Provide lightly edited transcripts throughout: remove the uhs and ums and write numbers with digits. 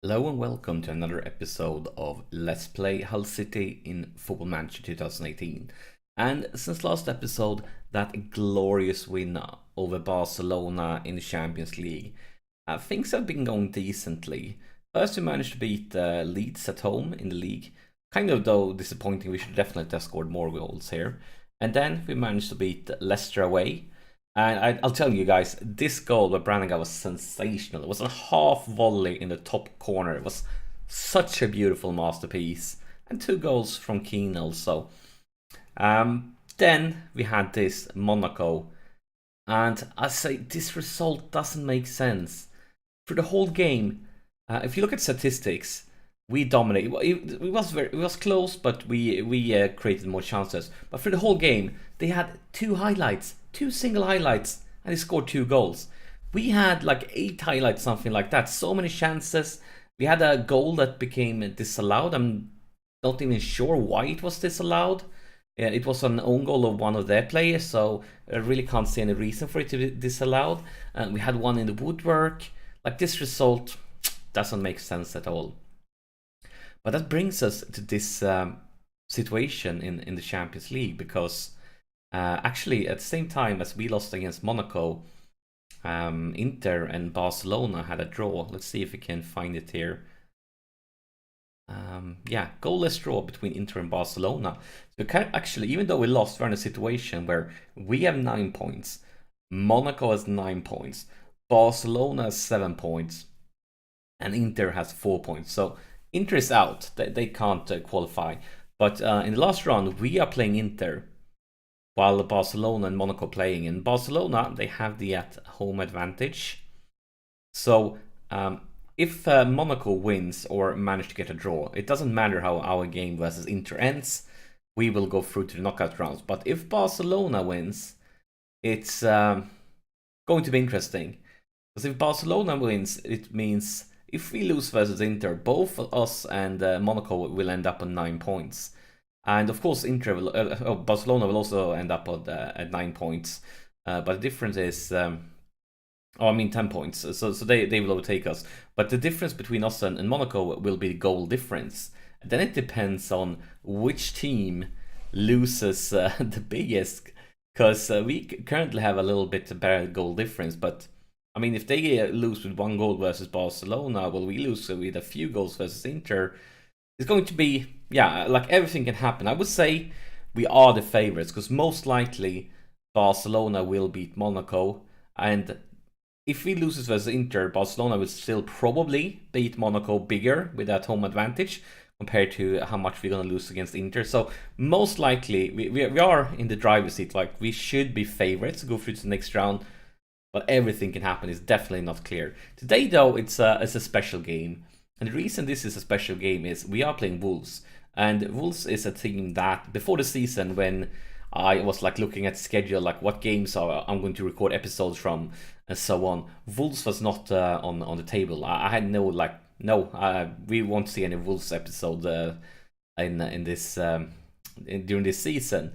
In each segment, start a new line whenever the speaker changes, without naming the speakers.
Hello and welcome to another episode of Let's Play Hull City in Football Manager 2018. And since last episode, that glorious win over Barcelona in the Champions League, things have been going decently. First we managed to beat Leeds at home in the league. Kind of though disappointing, we should definitely have scored more goals here. And then we managed to beat Leicester away. And I'll tell you guys, this goal by Brannigan was sensational. It was a half volley in the top corner. It was such a beautiful masterpiece. And 2 goals from Keane also. Then we had this Monaco. And I say this result doesn't make sense. For the whole game, if you look at statistics, we dominated. It was close, but we created more chances. But for the whole game, they had 2 highlights. 2 single highlights, and they scored 2 goals. We had like 8 highlights, something like that. So many chances. We had a goal that became disallowed. I'm not even sure why it was disallowed. It was an own goal of one of their players, so I really can't see any reason for it to be disallowed. We had one in the woodwork. Like, this result doesn't make sense at all. But that brings us to this situation in the Champions League, because actually, at the same time as we lost against Monaco, Inter and Barcelona had a draw. Let's see if we can find it here. Yeah, goalless draw between Inter and Barcelona. So actually, even though we lost, we're in a situation where we have 9 points, Monaco has 9 points, Barcelona has 7 points, and Inter has 4 points. So Inter is out; they can't qualify. But in the last round, we are playing Inter, while Barcelona and Monaco playing. In Barcelona, they have the at-home advantage. So if Monaco wins or manage to get a draw, it doesn't matter how our game versus Inter ends, we will go through to the knockout rounds. But if Barcelona wins, it's going to be interesting. Because if Barcelona wins, it means if we lose versus Inter, both us and Monaco will end up on 9 points. And of course, Barcelona will also end up at 9 points. But the difference is, 10 points. So they will overtake us. But the difference between us and Monaco will be the goal difference. And then it depends on which team loses the biggest. Because we currently have a little bit better goal difference. But I mean, if they lose with 1 goal versus Barcelona, well, we lose with a few goals versus Inter. It's going to be, like, everything can happen. I would say we are the favorites, because most likely Barcelona will beat Monaco. And if we lose versus Inter, Barcelona will still probably beat Monaco bigger with that home advantage compared to how much we're going to lose against Inter. So most likely we are in the driver's seat. Like, we should be favorites to go through to the next round. But everything can happen. It's definitely not clear. Today, though, it's a special game. And the reason this is a special game is we are playing Wolves. And Wolves is a team that, before the season, when I was like looking at schedule, like what games I'm going to record episodes from, and so on, Wolves was not on the table. I had we won't see any Wolves episode during this season.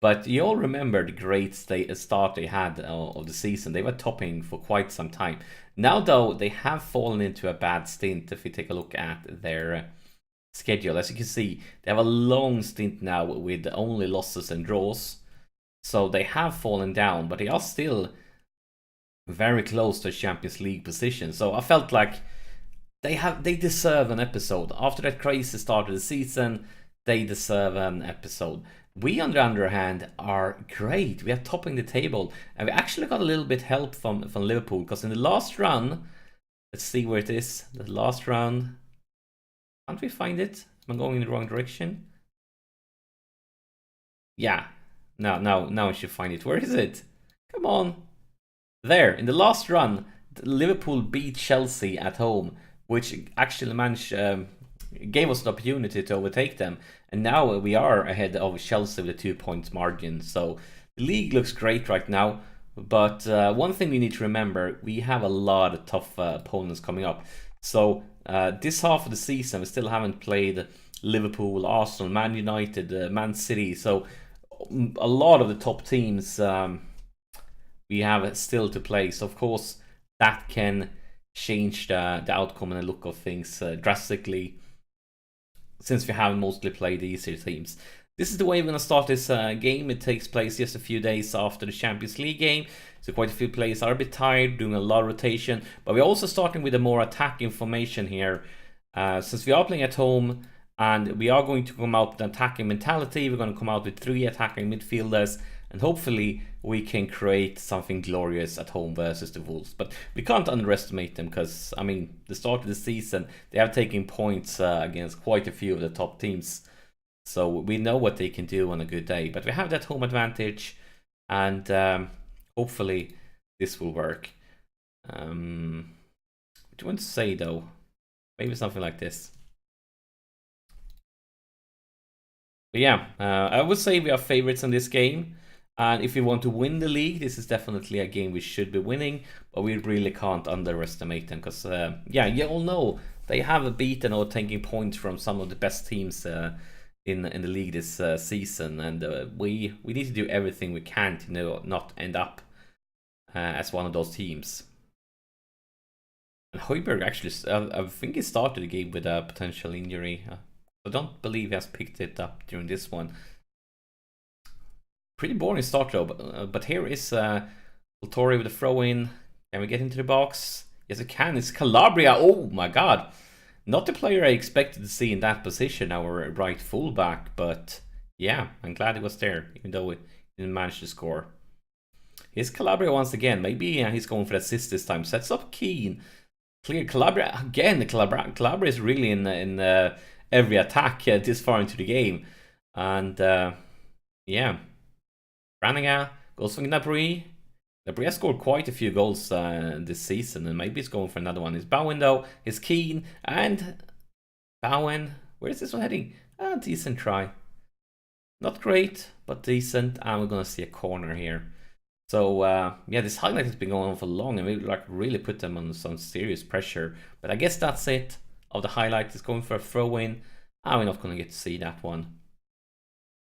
But you all remember the great start they had of the season. They were topping for quite some time. Now, though, they have fallen into a bad stint. If we take a look at their schedule, as you can see, they have a long stint now with only losses and draws. So they have fallen down, but they are still very close to a Champions League position. So I felt like they deserve an episode. After that crazy start of the season, they deserve an episode. We, on the other hand, are great. We are topping the table. And we actually got a little bit help from Liverpool. Because in the last run, let's see where it is. The last run. Can't we find it? Am I going in the wrong direction? Yeah. Now I should find it. Where is it? Come on. There. In the last run, Liverpool beat Chelsea at home, which actually gave us the opportunity to overtake them. And now we are ahead of Chelsea with a 2-point margin. So the league looks great right now. But one thing we need to remember, we have a lot of tough opponents coming up. So this half of the season, we still haven't played Liverpool, Arsenal, Man United, Man City. So a lot of the top teams we have still to play. So of course that can change the outcome and the look of things drastically, since we have mostly played the easier teams. This is the way we're going to start this game. It takes place just a few days after the Champions League game, so quite a few players are a bit tired, doing a lot of rotation, but we're also starting with a more attacking formation here. Since we are playing at home and we are going to come out with an attacking mentality, we're going to come out with 3 attacking midfielders, and hopefully we can create something glorious at home versus the Wolves. But we can't underestimate them, because, I mean, the start of the season, they have taken points against quite a few of the top teams. So we know what they can do on a good day. But we have that home advantage, and hopefully this will work. What do you want to say, though? Maybe something like this. But yeah, I would say we are favorites in this game. And if we want to win the league, this is definitely a game we should be winning. But we really can't underestimate them, because, yeah, you all know they have beaten or taken points from some of the best teams in the league this season. And we need to do everything we can to not end up as one of those teams. And Højbjerg actually, I think he started the game with a potential injury. I don't believe he has picked it up during this one. Pretty boring start though, but here is Voltori with a throw-in. Can we get into the box? Yes, we can. It's Calabria. Oh my god. Not the player I expected to see in that position, our right fullback, but yeah, I'm glad he was there, even though he didn't manage to score. Here's Calabria once again. Maybe he's going for the assist this time. Sets up Keane. Clear Calabria again. Calabria is really in every attack this far into the game, and yeah, Brannigan goes for Gnabry. Gnabry has scored quite a few goals this season, and maybe he's going for another one. His Bowen though is Keane, and Bowen. Where's this one heading? Decent try. Not great, but decent, and we're gonna see a corner here. So yeah, this highlight has been going on for long, and we like really put them on some serious pressure. But I guess that's it of the highlight. It's going for a throw-in. We're not going to get to see that one.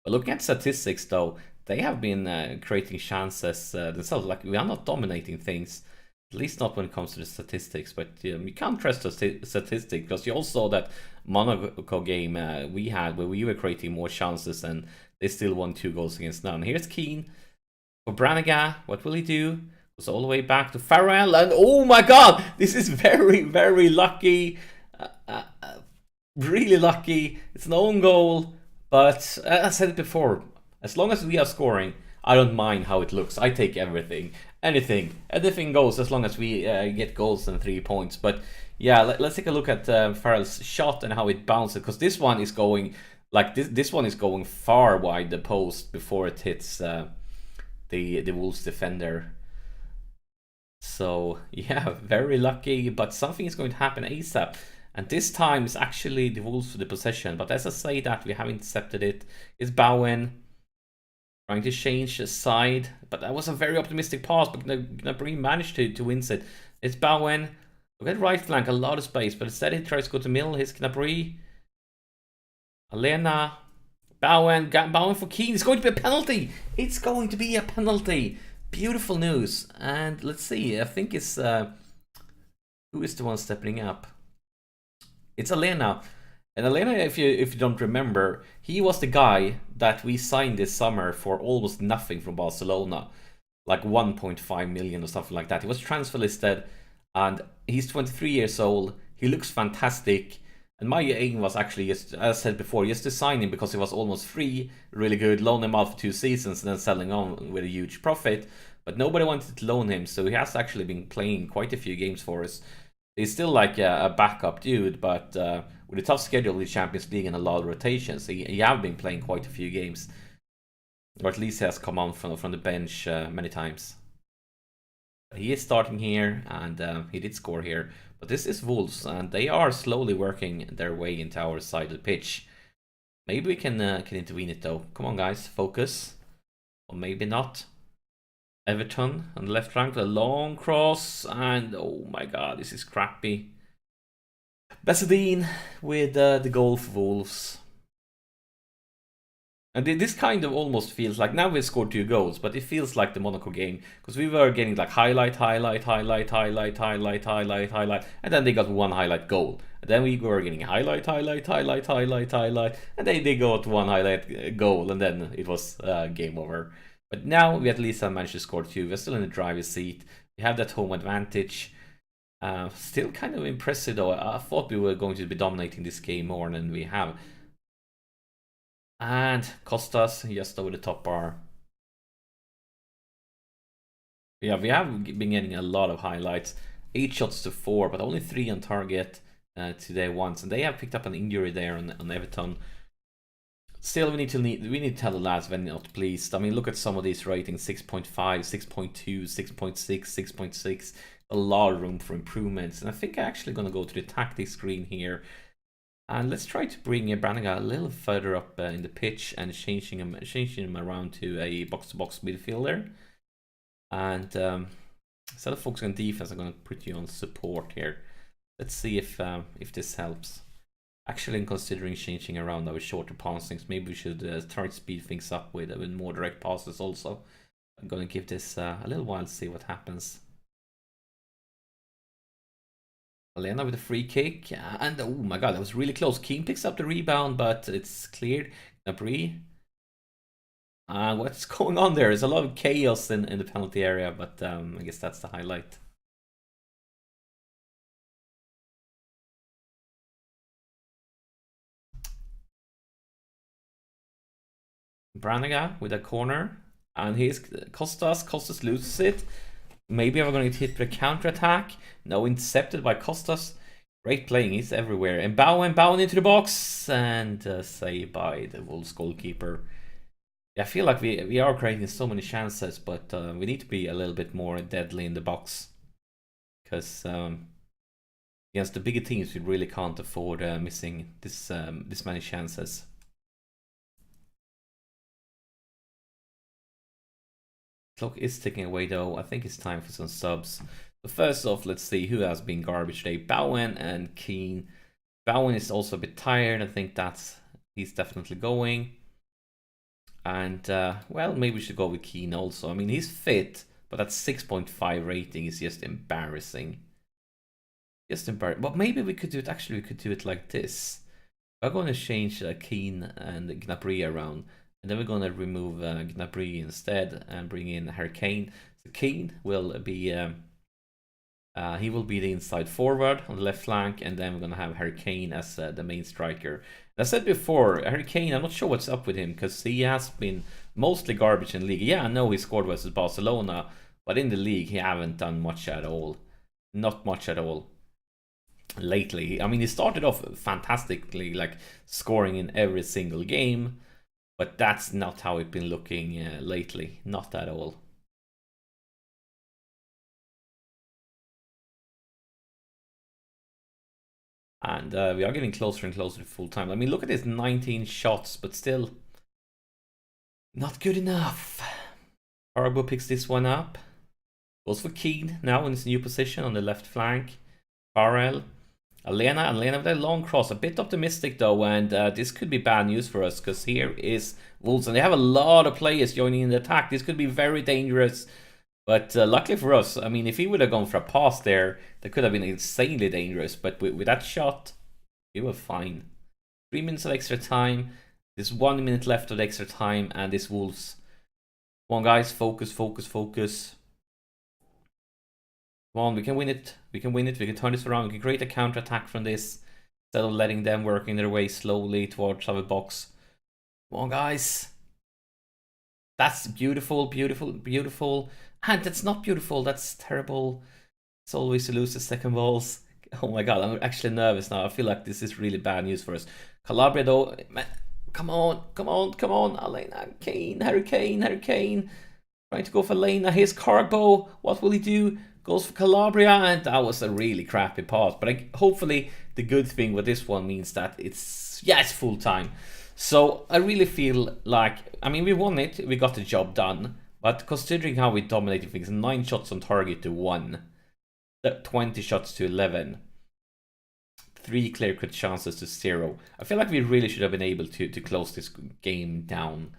But looking at statistics, though, they have been creating chances themselves. Like, we are not dominating things, at least not when it comes to the statistics. But you can't trust the statistics, because you all saw that Monaco game we had, where we were creating more chances, and they still won 2 goals against none. Here's Keane. For Brannigan, what will he do? Goes all the way back to Farrell, and oh my god, this is very, very lucky. Really lucky. It's an own goal, but as I said it before, as long as we are scoring, I don't mind how it looks. I take everything. Anything goes, as long as we get goals and 3 points. But yeah, let's take a look at Farrell's shot and how it bounces, because this one is going, like, this one is going far wide the post before it hits the Wolves defender. So yeah, very lucky, but something is going to happen ASAP. And this time it's actually the Wolves for the possession. But as I say that, we have intercepted it. It's Bowen trying to change the side, but that was a very optimistic pass, but Gnabry managed to win it. It's Bowen. Look at right flank, a lot of space, but instead he tries to go to middle. Here's Gnabry. Alena. Bowen for Keane. It's going to be a penalty. It's going to be a penalty. Beautiful news. And let's see. I think it's who is the one stepping up? It's Alena. And Alena, if you don't remember, he was the guy that we signed this summer for almost nothing from Barcelona, like 1.5 million or something like that. He was transfer listed, and he's 23 years old. He looks fantastic. And my aim was actually, just, as I said before, just to sign him because he was almost free, really good, loan him out for 2 seasons and then selling on with a huge profit. But nobody wanted to loan him, so he has actually been playing quite a few games for us. He's still like a backup dude, but with a tough schedule in the Champions League and a lot of rotations, he have been playing quite a few games. Or at least he has come on from the bench many times. He is starting here, and he did score here. But this is Wolves, and they are slowly working their way into our side of the pitch. Maybe we can intervene it though. Come on guys, focus. Or maybe not. Everton on the left flank, a long cross, and oh my god, this is crappy. Bessedine with the goal for Wolves. And this kind of almost feels like, now we scored 2 goals, but it feels like the Monaco game, because we were getting like highlight, and then they got 1 highlight goal. And then we were getting highlight, and they got 1 highlight goal, and then it was game over. But now we at least have managed to score 2. We're still in the driver's seat. We have that home advantage. Still kind of impressive though. I thought we were going to be dominating this game more than we have. And Costas just over the top bar. Yeah, we have been getting a lot of highlights. 8 shots to 4, but only 3 on target today once. And they have picked up an injury there on Everton. Still, we need to tell the lads when not pleased. I mean, look at some of these ratings: 6.5, 6.2, 6.6, 6.6. A lot of room for improvements. And I think I'm actually going to go to the tactics screen here. And let's try to bring Brannigan a little further up in the pitch and changing him around to a box-to-box midfielder. And instead of focusing on defense, I'm going to put you on support here. Let's see if this helps. Actually, in considering changing around our shorter passings, maybe we should try to speed things up with more direct passes also. I'm going to give this a little while to see what happens. Elena with a free kick, and oh my god, that was really close. Keane picks up the rebound, but it's cleared. Gnabry. What's going on there? There's a lot of chaos in the penalty area, but I guess that's the highlight. Brannigan with a corner, and here's Costas. Costas loses it. Maybe we're going to hit the counter attack. No, intercepted by Costas. Great playing, he's everywhere. And Bowen into the box, and saved by the Wolves goalkeeper. Yeah, I feel like we are creating so many chances, but we need to be a little bit more deadly in the box, because against the bigger teams, we really can't afford missing this many chances. Clock is ticking away though. I think it's time for some subs. So first off, let's see who has been garbage today. Bowen and Keane. Bowen is also a bit tired. I think he's definitely going. And well, maybe we should go with Keane also. I mean, he's fit, but that 6.5 rating is just embarrassing. Just embarrassing. But maybe we could do it. Actually, we could do it like this. We're going to change Keane and Gnabry around. And then we're going to remove Gnabry instead and bring in Harry Kane. So Kane will be he will be the inside forward on the left flank, and then we're going to have Harry Kane as the main striker. As I said before, Harry Kane, I'm not sure what's up with him, because he has been mostly garbage in the league. Yeah, I know he scored versus Barcelona, but in the league he haven't done much at all. Not much at all lately. I mean, he started off fantastically, like scoring in every single game. But that's not how it's been looking lately. Not at all. And we are getting closer and closer to full time. I mean, look at this, 19 shots, but still not good enough. Arbo picks this one up. Goes for Keane now in his new position on the left flank. Farrell. Elena with a long cross, a bit optimistic though, and this could be bad news for us, because here is Wolves, and they have a lot of players joining in the attack. This could be very dangerous, but luckily for us, I mean, if he would have gone for a pass there, that could have been insanely dangerous, but with that shot, we were fine. 3 minutes of extra time, there's 1 minute left of the extra time, and this Wolves. Come on guys, focus. Come on, we can win it. We can turn this around. We can create a counter-attack from this, instead of letting them working their way slowly towards our box. Come on, guys. That's beautiful. And that's not beautiful. That's terrible. It's always to lose the second balls. Oh my god, I'm actually nervous now. I feel like this is really bad news for us. Calabria, though. Man, come on. Elena, Kane, Harry Kane. Trying to go for Lena. Here's Carbo. What will he do? Goes for Calabria, and that was a really crappy pass. But hopefully the good thing with this one means that it's full time. So I really feel like, I mean, we won it, we got the job done. But considering how we dominated things, 9 shots on target to 1, 20 shots to 11. 3 clear-cut chances to 0. I feel like we really should have been able to close this game down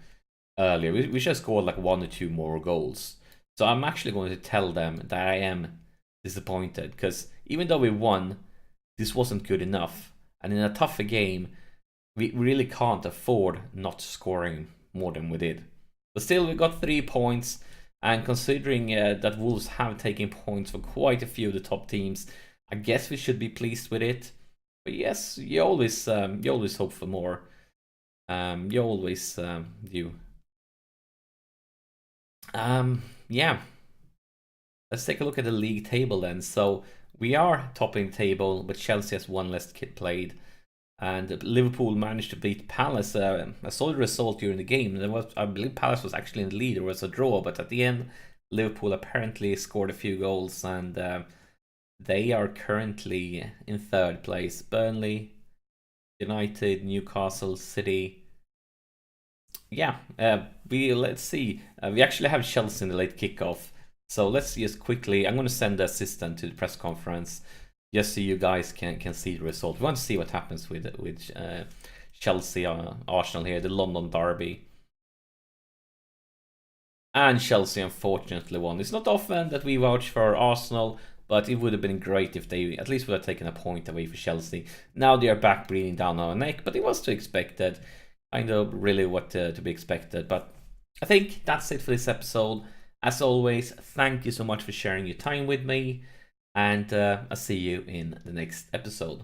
earlier. We should have scored like 1 or 2 more goals. So I'm actually going to tell them that I am disappointed, because even though we won, this wasn't good enough. And in a tougher game, we really can't afford not scoring more than we did. But still, we got 3 points, and considering that Wolves have taken points for quite a few of the top teams, I guess we should be pleased with it. But yes, you always hope for more. You always do. Yeah. Let's take a look at the league table then. So we are topping the table, but Chelsea has 1 less kit played. And Liverpool managed to beat Palace. A solid result during the game. I believe Palace was actually in the lead. There was a draw, but at the end, Liverpool apparently scored a few goals, and they are currently in 3rd place. Burnley, United, Newcastle, City. Yeah, let's see. We actually have Chelsea in the late kickoff. So let's just quickly. I'm going to send the assistant to the press conference, just so you guys can see the result. We want to see what happens with Chelsea, Arsenal here, the London derby. And Chelsea unfortunately won. It's not often that we vouch for Arsenal, but it would have been great if they at least would have taken a point away for Chelsea. Now they are back breathing down our neck, but it was to expected. I know really what to be expected. But I think that's it for this episode. As always, thank you so much for sharing your time with me, and I'll see you in the next episode.